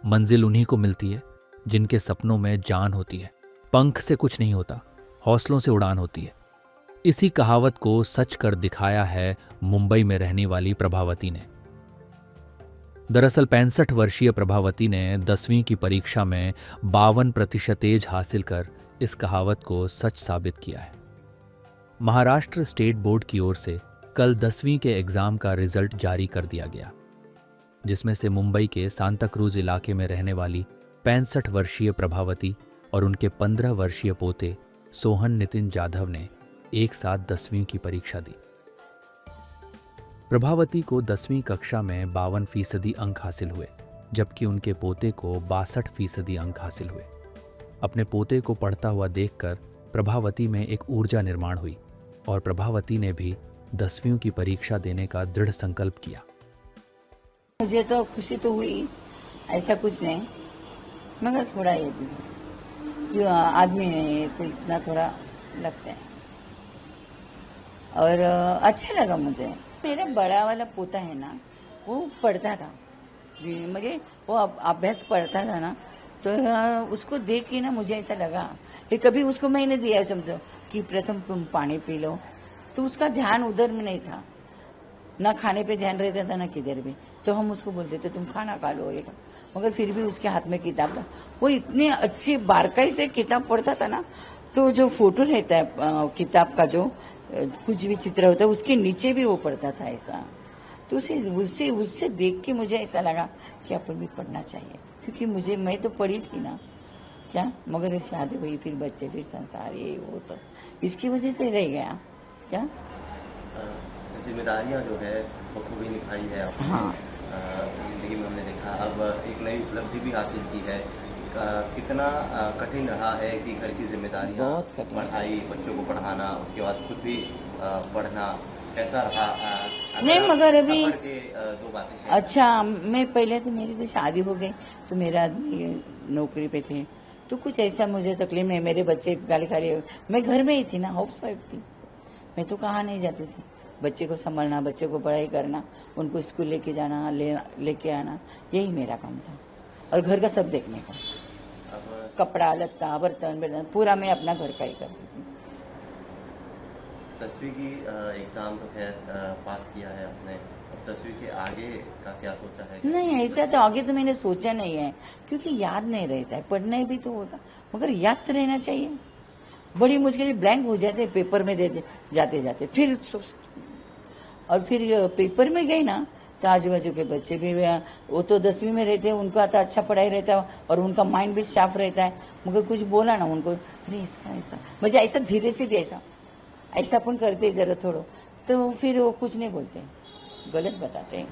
मंजिल उन्हीं को मिलती है जिनके सपनों में जान होती है। पंख से कुछ नहीं होता, हौसलों से उड़ान होती है। इसी कहावत को सच कर दिखाया है मुंबई में रहने वाली प्रभावती ने। दरअसल 65 वर्षीय प्रभावती ने 10वीं की परीक्षा में 52% हासिल कर इस कहावत को सच साबित किया है। महाराष्ट्र स्टेट बोर्ड की ओर से कल 10वीं के एग्जाम का रिजल्ट जारी कर दिया गया, जिसमें से मुंबई के सांताक्रूज इलाके में रहने वाली 65 वर्षीय प्रभावती और उनके 15 वर्षीय पोते सोहन नितिन जाधव ने एक साथ 10वीं की परीक्षा दी। प्रभावती को 10वीं कक्षा में 52% अंक हासिल हुए, जबकि उनके पोते को 62% अंक हासिल हुए। अपने पोते को पढ़ता हुआ देखकर प्रभावती में एक ऊर्जा निर्माण हुई और प्रभावती ने भी 10वीं की परीक्षा देने का दृढ़ संकल्प किया। मुझे तो खुशी तो हुई, ऐसा कुछ नहीं, मगर थोड़ा ये भी जो आदमी है तो इतना थोड़ा लगता है और अच्छा लगा मुझे। मेरा बड़ा वाला पोता है ना, वो पढ़ता था, मुझे वो अभ्यास पढ़ता था ना, तो उसको देख के ना मुझे ऐसा लगा कि कभी उसको मैंने दिया समझो कि प्रथम तुम पानी पी लो, तो उसका ध्यान उधर में नहीं था, ना खाने पे ध्यान रहता था ना किधर भी। तो हम उसको बोलते थे तुम खाना खा लो ये, मगर फिर भी उसके हाथ में किताब था। वो इतने अच्छे बारकाई से किताब पढ़ता था ना, तो जो फोटो रहता है किताब का, जो कुछ भी चित्र होता है उसके नीचे भी वो पढ़ता था ऐसा। तो उससे उससे देख के मुझे ऐसा लगा कि अपन भी पढ़ना चाहिए, क्योंकि मैं तो पढ़ी थी ना क्या, मगर शादी हुई, फिर बच्चे, फिर संसार, ये वो सब इसकी वजह से रह गया क्या। जिम्मेदारियां जो है वो खूबी निभाई है आपने। हाँ। जिंदगी में हमने देखा, अब एक नई उपलब्धि भी हासिल की है। कितना कठिन रहा है कि घर की जिम्मेदारियां, बहुत कठिन, पढ़ाई, बच्चों को पढ़ाना, उसके बाद खुद भी पढ़ना, कैसा रहा? नहीं मगर अभी दो बातें। अच्छा, मैं पहले तो मेरी तो शादी हो गई, तो मेरा आदमी नौकरी पे थे, तो कुछ ऐसा मुझे तकलीफ नहीं। मेरे बच्चे गाली खाली, मैं घर में ही थी ना, हाउस वाइफ थी, मैं तो कहाँ नहीं जाती थी। बच्चे को संभालना, बच्चे को पढ़ाई करना, उनको स्कूल लेके जाना, लेके आना, यही मेरा काम था, और घर का सब देखने का, कपड़ा लत्ता बर्तन पूरा मैं अपना घर का ही करती थी। 10वीं की एग्जाम तो खैर पास किया है आपने, अब 10वीं के आगे का क्या सोचा है? नहीं, ऐसा तो आगे तो मैंने सोचा नहीं है, क्योंकि याद नहीं रहता है। पढ़ना भी तो होता, मगर याद तो रहना चाहिए। बड़ी मुश्किल ब्लैंक हो जाते पेपर में दे जाते जाते, फिर और फिर पेपर में गई ना, तो आजू बाजू के बच्चे भी, वो तो 10वीं में रहते हैं, उनका तो अच्छा पढ़ाई रहता है और उनका माइंड भी साफ रहता है, मगर कुछ बोला ना उनको, अरे इसका ऐसा, मुझे ऐसा धीरे से भी ऐसा अपन करते जरा थोड़ा, तो फिर वो कुछ नहीं बोलते, गलत बताते हैं।